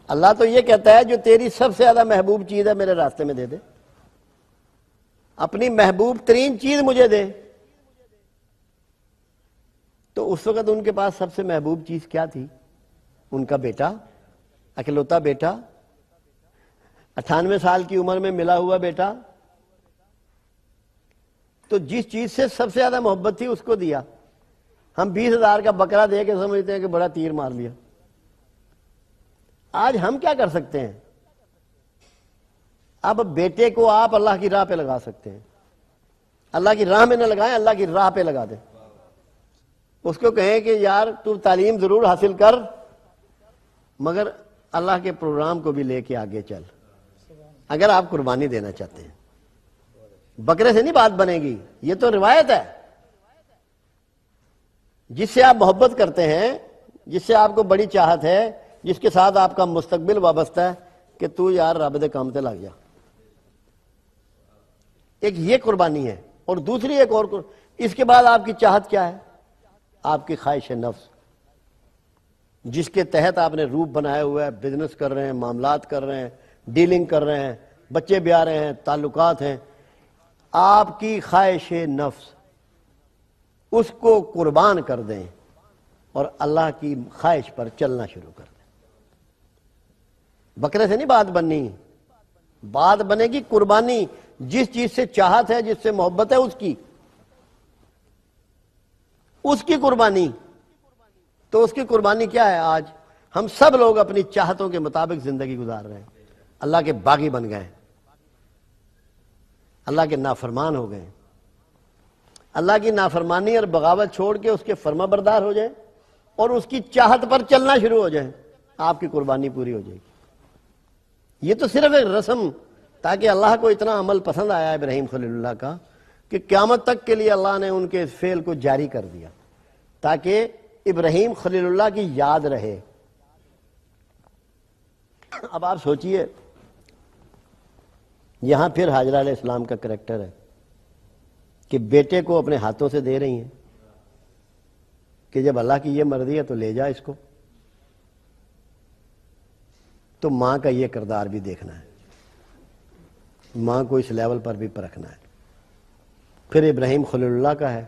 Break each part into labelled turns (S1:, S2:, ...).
S1: اللہ تو یہ کہتا ہے جو تیری سب سے زیادہ محبوب چیز ہے میرے راستے میں دے دے، اپنی محبوب ترین چیز مجھے دے۔ تو اس وقت ان کے پاس سب سے محبوب چیز کیا تھی؟ ان کا بیٹا، اکلوتا بیٹا، 98 سال کی عمر میں ملا ہوا بیٹا۔ تو جس چیز سے سب سے زیادہ محبت تھی اس کو دیا۔ ہم 20,000 کا بکرا دے کے سمجھتے ہیں کہ بڑا تیر مار لیا۔ آج ہم کیا کر سکتے ہیں؟ اب بیٹے کو آپ اللہ کی راہ پہ لگا سکتے ہیں۔ اللہ کی راہ میں نہ لگائیں، اللہ کی راہ پہ لگا دیں۔ اس کو کہیں کہ یار تو تعلیم ضرور حاصل کر، مگر اللہ کے پروگرام کو بھی لے کے آگے چل، اگر آپ قربانی دینا چاہتے ہیں۔ بکرے سے نہیں بات بنے گی، یہ تو روایت ہے۔ جس سے آپ محبت کرتے ہیں، جس سے آپ کو بڑی چاہت ہے، جس کے ساتھ آپ کا مستقبل وابستہ ہے، کہ تو یار رب دے کام تے لگ جا۔ ایک یہ قربانی ہے، اور دوسری ایک اور اس کے بعد آپ کی چاہت کیا ہے؟ آپ کی خواہش نفس، جس کے تحت آپ نے روپ بنایا ہوا ہے، بزنس کر رہے ہیں، معاملات کر رہے ہیں، ڈیلنگ کر رہے ہیں، بچے بیاہ رہے ہیں، تعلقات ہیں۔ آپ کی خواہش نفس، اس کو قربان کر دیں اور اللہ کی خواہش پر چلنا شروع کر دیں۔ بکرے سے نہیں بات بننی، بات بنے گی قربانی، جس چیز سے چاہت ہے، جس سے محبت ہے، اس کی قربانی۔ تو اس کی قربانی کیا ہے؟ آج ہم سب لوگ اپنی چاہتوں کے مطابق زندگی گزار رہے ہیں، اللہ کے باغی بن گئے، اللہ کے نافرمان ہو گئے۔ اللہ کی نافرمانی اور بغاوت چھوڑ کے اس کے فرما بردار ہو جائیں اور اس کی چاہت پر چلنا شروع ہو جائیں، آپ کی قربانی پوری ہو جائے گی۔ یہ تو صرف ایک رسم، تاکہ اللہ کو اتنا عمل پسند آیا ابراہیم خلیل اللہ کا کہ قیامت تک کے لیے اللہ نے ان کے اس فعل کو جاری کر دیا، تاکہ ابراہیم خلیل اللہ کی یاد رہے۔ اب آپ سوچئے، یہاں پھر حاجرہ علیہ السلام کا کریکٹر ہے کہ بیٹے کو اپنے ہاتھوں سے دے رہی ہیں کہ جب اللہ کی یہ مرضی ہے تو لے جا اس کو۔ تو ماں کا یہ کردار بھی دیکھنا ہے، ماں کو اس لیول پر بھی پرکھنا ہے۔ پھر ابراہیم خلیل اللہ کا ہے،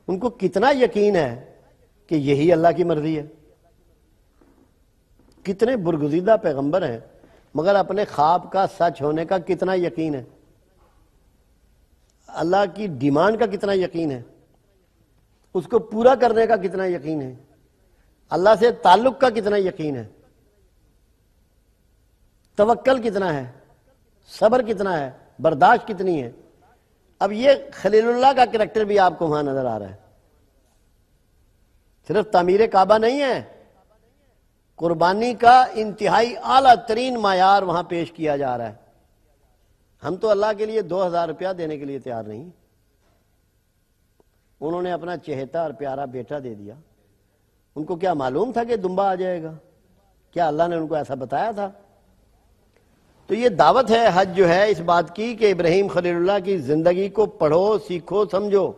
S1: ان کو کتنا یقین ہے کہ یہی اللہ کی مرضی ہے۔ کتنے برگزیدہ پیغمبر ہیں، مگر اپنے خواب کا سچ ہونے کا کتنا یقین ہے، اللہ کی ڈیمانڈ کا کتنا یقین ہے، اس کو پورا کرنے کا کتنا یقین ہے، اللہ سے تعلق کا کتنا یقین ہے، توکل کتنا ہے، صبر کتنا ہے، برداشت کتنی ہے۔ اب یہ خلیل اللہ کا کریکٹر بھی آپ کو وہاں نظر آ رہا ہے۔ صرف تعمیر کعبہ نہیں ہے، قربانی کا انتہائی اعلیٰ ترین معیار وہاں پیش کیا جا رہا ہے۔ ہم تو اللہ کے لیے 2,000 روپیہ دینے کے لیے تیار نہیں، انہوں نے اپنا چہیتا اور پیارا بیٹا دے دیا۔ ان کو کیا معلوم تھا کہ دمبا آ جائے گا؟ کیا اللہ نے ان کو ایسا بتایا تھا؟ تو یہ دعوت ہے حج جو ہے اس بات کی کہ ابراہیم خلیل اللہ کی زندگی کو پڑھو، سیکھو، سمجھو۔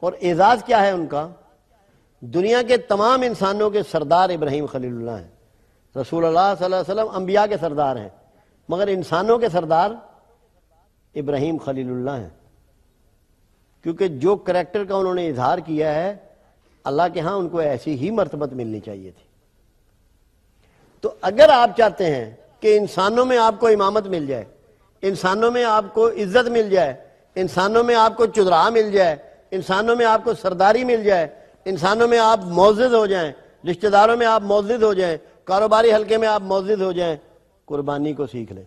S1: اور اعزاز کیا ہے ان کا؟ دنیا کے تمام انسانوں کے سردار ابراہیم خلیل اللہ ہیں، رسول اللہ صلی اللہ علیہ وسلم انبیاء کے سردار ہیں، مگر انسانوں کے سردار ابراہیم خلیل اللہ ہیں، کیونکہ جو کریکٹر کا انہوں نے اظہار کیا ہے اللہ کے ہاں ان کو ایسی ہی مرتبت ملنی چاہیے تھی۔ تو اگر آپ چاہتے ہیں کہ انسانوں میں آپ کو امامت مل جائے، انسانوں میں آپ کو عزت مل جائے، انسانوں میں آپ کو چدراہ مل جائے، انسانوں میں آپ کو سرداری مل جائے، انسانوں میں آپ معزز ہو جائیں، رشتہ داروں میں آپ معزز ہو جائیں، کاروباری حلقے میں آپ معزز ہو جائیں، قربانی کو سیکھ لیں۔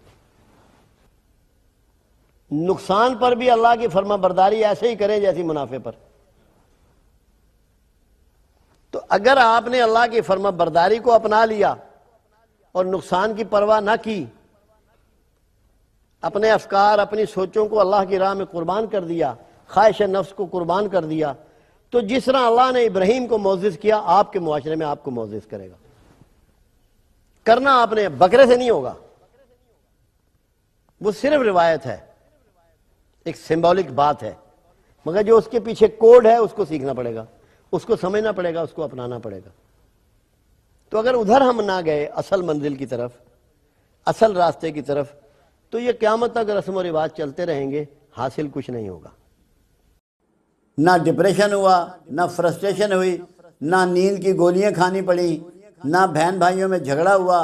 S1: نقصان پر بھی اللہ کی فرما برداری ایسے ہی کریں جیسی منافع پر۔ تو اگر آپ نے اللہ کی فرما برداری کو اپنا لیا اور نقصان کی پرواہ نہ کی، اپنے افکار، اپنی سوچوں کو اللہ کی راہ میں قربان کر دیا، خواہش نفس کو قربان کر دیا، تو جس طرح اللہ نے ابراہیم کو معزز کیا، آپ کے معاشرے میں آپ کو معزز کرے گا۔ کرنا آپ نے بکرے سے نہیں ہوگا، وہ صرف روایت ہے، ایک سمبولک بات ہے، مگر جو اس کے پیچھے کوڈ ہے اس کو سیکھنا پڑے گا، اس کو سمجھنا پڑے گا، اس کو اپنانا پڑے گا۔ تو اگر ادھر ہم نہ گئے اصل منزل کی طرف، اصل راستے کی طرف، تو یہ قیامت تک رسم و رواج چلتے رہیں گے، حاصل کچھ نہیں ہوگا۔
S2: نہ ڈپریشن ہوا، نہ فرسٹریشن ہوئی، نہ نیند کی گولیاں کھانی پڑی، نہ بہن بھائیوں میں جھگڑا ہوا،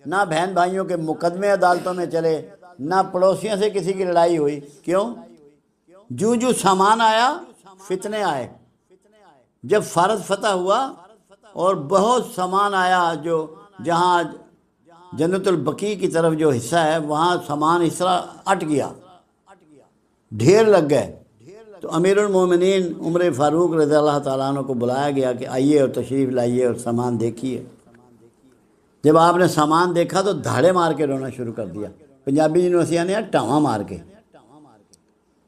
S2: نہ بہن بھائیوں کے مقدمے عدالتوں میں چلے، نہ پڑوسیوں سے کسی کی لڑائی ہوئی۔ کیوں؟ جو سامان آیا فتنے آئے۔ جب فارس فتح ہوا اور بہت سامان آیا، جو جہاں جنت البقیع کی طرف جو حصہ ہے وہاں سامان اس طرح اٹ گیا، ڈھیر لگ گئے، تو امیر المومنین عمر فاروق رضی اللہ تعالیٰ عنہ کو بلایا گیا کہ آئیے اور تشریف لائیے اور سامان دیکھیے۔ جب آپ نے سامان دیکھا تو دھاڑے مار کے رونا شروع کر دیا۔ پنجابی یونیورسٹیاں نے ٹاواں مار کے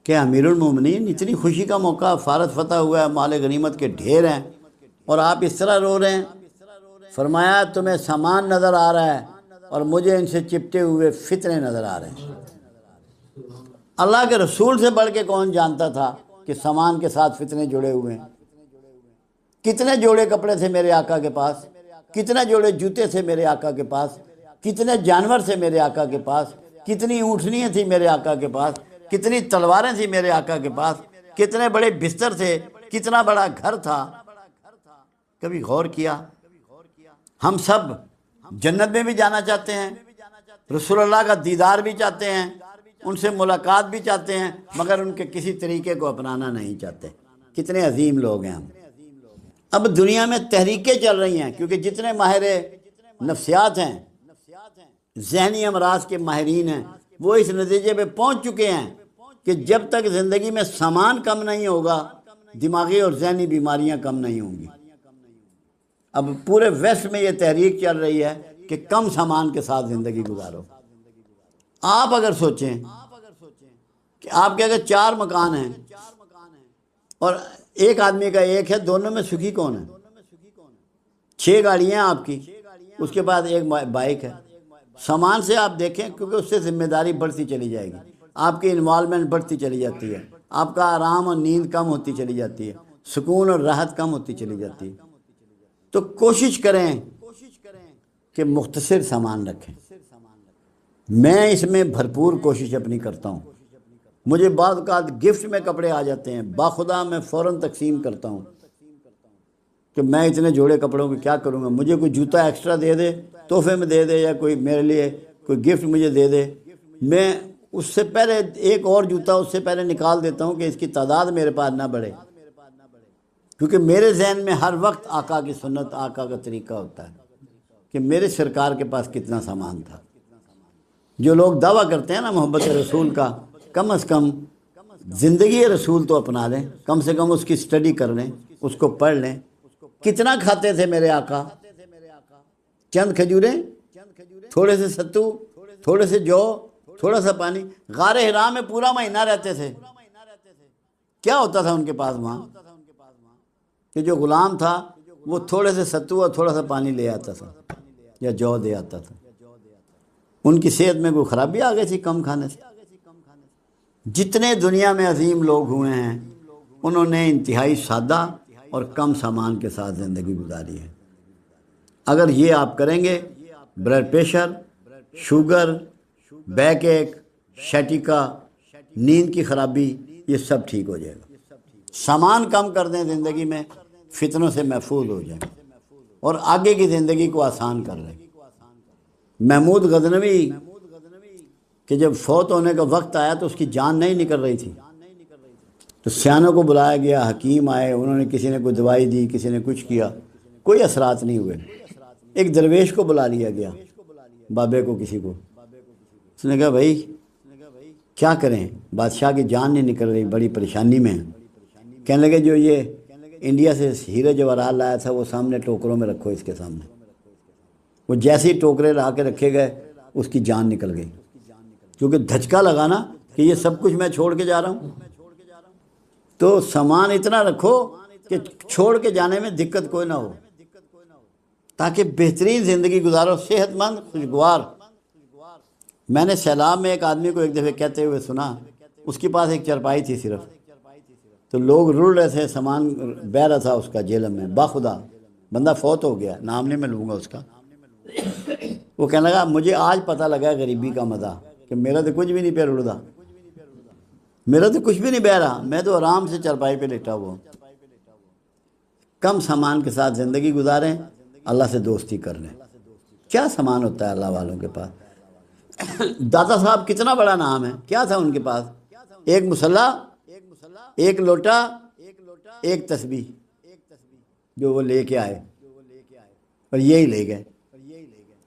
S2: کہ امیر المومنین اتنی خوشی کا موقع، فارس فتح ہوا ہے، مال غنیمت کے ڈھیر ہیں، اور آپ اس طرح رو رہے ہیں۔ فرمایا تمہیں سامان نظر آ رہا ہے اور مجھے ان سے چپٹے ہوئے فتنے نظر آ رہے ہیں۔ اللہ کے رسول سے بڑھ کے کون جانتا تھا کہ سامان کے ساتھ فتنے جڑے ہوئے ہیں؟ کتنے جوڑے کپڑے تھے میرے آقا کے پاس، کتنے جوڑے جوتے تھے میرے آقا کے پاس، کتنے جانور تھے میرے آقا کے پاس، کتنی اونٹنیاں تھیں میرے آقا کے پاس، کتنی تلواریں تھیں میرے آقا کے پاس، کتنے بڑے بستر تھے، کتنا بڑا گھر تھا۔ کبھی غور کیا؟ ہم سب جنت میں بھی جانا چاہتے ہیں، رسول اللہ کا دیدار بھی چاہتے ہیں، ان سے ملاقات بھی چاہتے ہیں، مگر ان کے کسی طریقے کو اپنانا نہیں چاہتے۔ کتنے عظیم لوگ ہیں ہم۔ اب دنیا میں تحریکیں چل رہی ہیں، کیونکہ جتنے ماہر نفسیات ہیں، ذہنی امراض کے ماہرین ہیں، وہ اس نتیجے پہ پہنچ چکے ہیں کہ جب تک زندگی میں سامان کم نہیں ہوگا، دماغی اور ذہنی بیماریاں کم نہیں ہوں گی۔ اب پورے ویسٹ میں یہ تحریک چل رہی ہے کہ کم سامان کے ساتھ زندگی گزارو۔ آپ اگر سوچیں کہ آپ کے اگر 4 مکان ہیں اور ایک آدمی کا ایک ہے، دونوں میں سکھی کون ہے؟ 6 گاڑیاں ہیں آپ کی، اس کے بعد ایک بائک ہے۔ سامان سے آپ دیکھیں، کیونکہ اس سے ذمہ داری بڑھتی چلی جائے گی، آپ کی انوالومنٹ بڑھتی چلی جاتی ہے، آپ کا آرام اور نیند کم ہوتی چلی جاتی ہے، سکون اور راحت کم ہوتی چلی جاتی ہے۔ تو کوشش کریں کہ مختصر سامان رکھیں۔ میں اس میں بھرپور کوشش اپنی کرتا ہوں۔ مجھے بعض اوقات گفٹ میں کپڑے آ جاتے ہیں، باخدا میں فوراً تقسیم کرتا ہوں کہ میں اتنے جوڑے کپڑوں کو کیا کروں گا۔ مجھے کوئی جوتا ایکسٹرا دے دے، تحفے میں دے دے، یا کوئی میرے لیے کوئی گفٹ مجھے دے دے، میں اس سے پہلے ایک اور جوتا اس سے پہلے نکال دیتا ہوں کہ اس کی تعداد میرے پاس نہ بڑھے، کیونکہ میرے ذہن میں ہر وقت آقا کی سنت، آقا کا طریقہ ہوتا ہے کہ میرے سرکار کے پاس کتنا سامان تھا۔ جو لوگ دعویٰ کرتے ہیں نا محبت رسول کا، کم از کم زندگی رسول تو اپنا لیں، کم سے کم اس کی سٹڈی کر لیں، اس کو پڑھ لیں۔ کتنا کھاتے تھے میرے آقا؟ چند کھجوریں، تھوڑے سے ستو، تھوڑے سے جو، تھوڑا سا پانی۔ غار حرا میں پورا مہینہ رہتے تھے۔ کیا ہوتا تھا ان کے پاس وہاں؟ کہ جو غلام تھا وہ تھوڑے سے ستو اور تھوڑا سا پانی لے آتا تھا یا جو دے آتا تھا۔ ان کی صحت میں کوئی خرابی آ گئی تھی کم کھانے سے؟ جتنے دنیا میں عظیم لوگ ہوئے ہیں، انہوں نے انتہائی سادہ اور کم سامان کے ساتھ زندگی گزاری ہے۔ اگر یہ آپ کریں گے، بلڈ پریشر، شوگر، بیک ایک، شیٹیکا، نیند کی خرابی، یہ سب ٹھیک ہو جائے گا۔ سامان کم کر دیں زندگی میں، فتنوں سے محفوظ ہو جائیں اور آگے کی زندگی کو آسان کر لیں۔ محمود غزنوی کہ جب فوت ہونے کا وقت آیا تو اس کی جان نہیں نکل رہی تھی، تو سیانوں کو بلایا گیا، حکیم آئے، انہوں نے کسی نے کوئی دوائی دی، کسی نے کچھ کیا، کوئی اثرات نہیں ہوئے۔ ایک درویش کو بلا لیا گیا، بابے کو، کسی کو، اس نے کہا بھائی کیا کریں، بادشاہ کی جان نہیں نکل رہی، بڑی پریشانی میں ہیں۔ کہنے لگے جو یہ انڈیا سے ہیرے جواہرات لایا تھا وہ سامنے ٹوکروں میں رکھو، اس کے سامنے۔ وہ جیسے ہی ٹوکرے لا کے رکھے گئے، اس کی جان نکل گئی، کیونکہ دھچکا لگا نا کہ یہ سب کچھ میں چھوڑ کے جا رہا ہوں۔ تو سامان اتنا رکھو کہ چھوڑ کے جانے میں دقت کوئی نہ ہو، تاکہ بہترین زندگی گزارو، صحت مند، خوشگوار۔ میں نے سیلاب میں ایک آدمی کو ایک دفعہ کہتے ہوئے سنا، اس کے پاس ایک چرپائی تھی صرف، تو لوگ رل رہے تھے، سامان بہہ رہا تھا اس کا جہلم میں، باخدا بندہ فوت ہو گیا، نام نہیں میں لوں گا اس کا۔ وہ کہنے لگا مجھے آج پتہ لگا غریبی کا مزہ کہ میرا تو کچھ بھی نہیں پیر اڑدا، میرا تو کچھ بھی نہیں بہ رہا، میں تو آرام سے چارپائی پہ لیٹا ہوا ہوں۔ کم سامان کے ساتھ زندگی گزاریں، اللہ سے دوستی کر لیں۔ کیا سامان ہوتا ہے اللہ والوں کے پاس؟ داتا صاحب کتنا بڑا نام ہے، کیا تھا ان کے پاس؟ ایک مصلی، ایک لوٹا، ایک تسبیح جو وہ لے کے آئے اور یہی لے گئے۔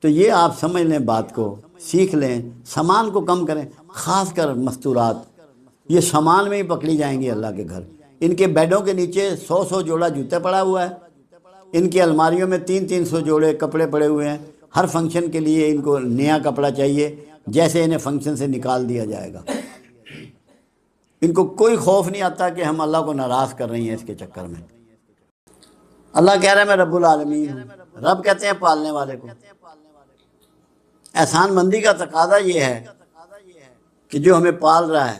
S2: تو یہ آپ سمجھ لیں، بات کو سیکھ لیں، سامان کو کم کریں، خاص کر مستورات یہ سامان میں ہی پکڑی جائیں گی اللہ کے گھر۔ ان کے بیڈوں کے نیچے 100 جوڑا جوتے پڑا ہوا ہے، ان کی الماریوں میں 300 جوڑے کپڑے پڑے ہوئے ہیں، ہر فنکشن کے لیے ان کو نیا کپڑا چاہیے، جیسے انہیں فنکشن سے نکال دیا جائے گا۔ ان کو کوئی خوف نہیں آتا کہ ہم اللہ کو ناراض کر رہی ہیں اس کے چکر میں۔ اللہ کہہ رہا ہے میں رب العالمین ہوں، رب کہتے ہیں پالنے والے کو۔ احسان مندی کا تقاضا یہ ہے کہ جو ہمیں پال رہا ہے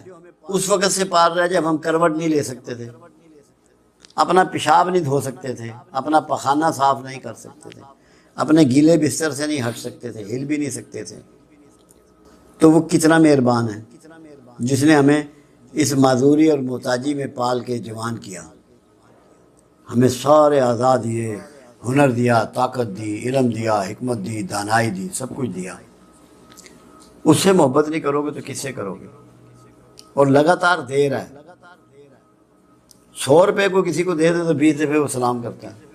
S2: اس وقت سے پال رہا ہے جب ہم کروٹ نہیں لے سکتے تھے، اپنا پیشاب نہیں دھو سکتے تھے، اپنا پخانہ صاف نہیں کر سکتے تھے، اپنے گیلے بستر سے نہیں ہٹ سکتے تھے، ہل بھی نہیں سکتے تھے۔ تو وہ کتنا مہربان ہے جس نے ہمیں اس معذوری اور محتاجی میں پال کے جوان کیا، ہمیں سارے آزاد دیے، ہنر دیا، طاقت دی، علم دیا، حکمت دی، دانائی دی، سب کچھ دیا۔ اس سے محبت نہیں کرو گے تو کس سے کرو گے؟ اور لگاتار دے رہا ہے۔ 100 روپے کو کسی کو دے دے تو 20 دفعے وہ سلام کرتا ہے۔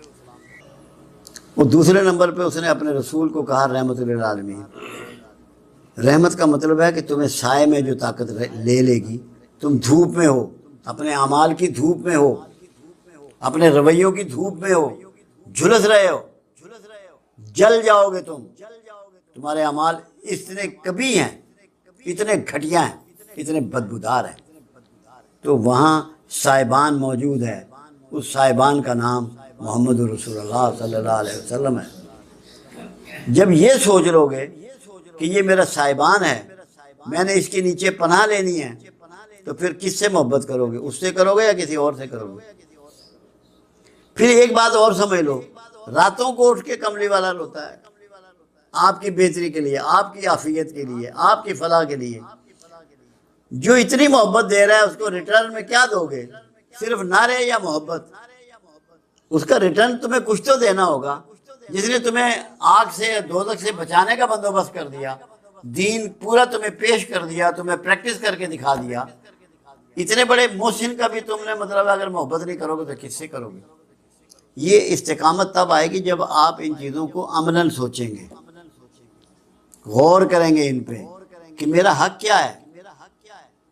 S2: وہ دوسرے نمبر پہ اس نے اپنے رسول کو کہا رحمت للعالمین۔ رحمت کا مطلب ہے کہ تمہیں سائے میں جو طاقت لے لے گی، تم دھوپ میں ہو، اپنے اعمال کی دھوپ میں ہو، اپنے رویوں کی دھوپ میں ہو، جھلس رہے ہو، جل جاؤ گے تم۔ تمہارے اعمال اتنے کبھی ہیں، اتنے گھٹیا ہیں، اتنے بدبودار ہیں۔ تو وہاں صاحبان موجود ہے، اس صاحبان کا نام محمد رسول اللہ صلی اللہ علیہ وسلم ہے۔ جب یہ سوچ لو گے کہ یہ میرا صاحبان ہے، میں نے اس کے نیچے پناہ لینی ہے، تو پھر کس سے محبت کرو گے؟ اس سے کرو گے یا کسی اور سے کرو گے؟ پھر ایک بات اور سمجھ لو، راتوں کو اٹھ کے کملی والا روتا ہے آپ کی بہتری کے لیے، آپ کی عافیت کے لیے، آپ کی فلاح کے لیے۔ جو اتنی محبت دے رہا ہے اس کو ریٹرن میں کیا دو گے؟ صرف نعرے یا محبت؟ اس کا ریٹرن تمہیں کچھ تو دینا ہوگا۔ جس نے تمہیں آگ سے، دوزخ سے بچانے کا بندوبست کر دیا، دین پورا تمہیں پیش کر دیا، تمہیں پریکٹس کر کے دکھا دیا، اتنے بڑے محسن کا بھی تم نے مطلب اگر محبت نہیں کرو گے تو کس سے کرو گے؟ یہ استقامت تب آئے گی جب آپ ان چیزوں کو عملاً سوچیں گے، غور کریں گے ان پہ کہ میرا حق کیا ہے،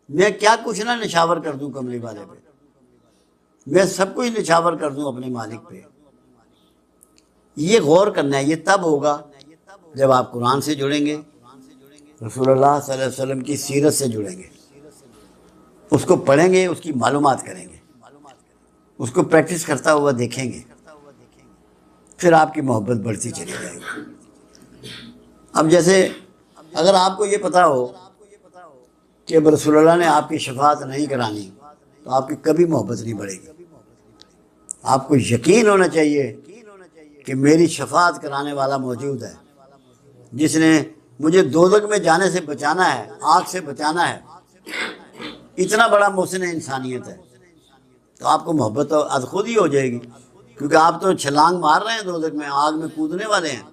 S2: میں کیا کچھ نہ نشاور کر دوں کملی والے پہ، میں سب کچھ نشاور کر دوں اپنے مالک پہ۔ یہ غور کرنا ہے۔ یہ تب ہوگا جب آپ قرآن سے جڑیں گے، رسول اللہ صلی اللہ علیہ وسلم کی سیرت سے جڑیں گے، اس کو پڑھیں گے، اس کی معلومات کریں گے، اس کو پریکٹس کرتا ہوا دیکھیں گے، پھر آپ کی محبت بڑھتی چلی جائے گی۔ اب جیسے اگر آپ کو یہ پتا ہو کہ اب رسول اللہ نے آپ کی شفاعت نہیں کرانی تو آپ کی کبھی محبت نہیں بڑھے گی۔ آپ کو یقین ہونا چاہیے کہ میری شفاعت کرانے والا موجود ہے، جس نے مجھے دوزخ میں جانے سے بچانا ہے، آگ سے بچانا ہے، اتنا بڑا محسن انسانیت ہے۔ تو آپ کو محبت تو از خود ہی ہو جائے گی، کیونکہ آپ تو چھلانگ مار رہے ہیں دوزخ میں، آگ میں کودنے والے ہیں۔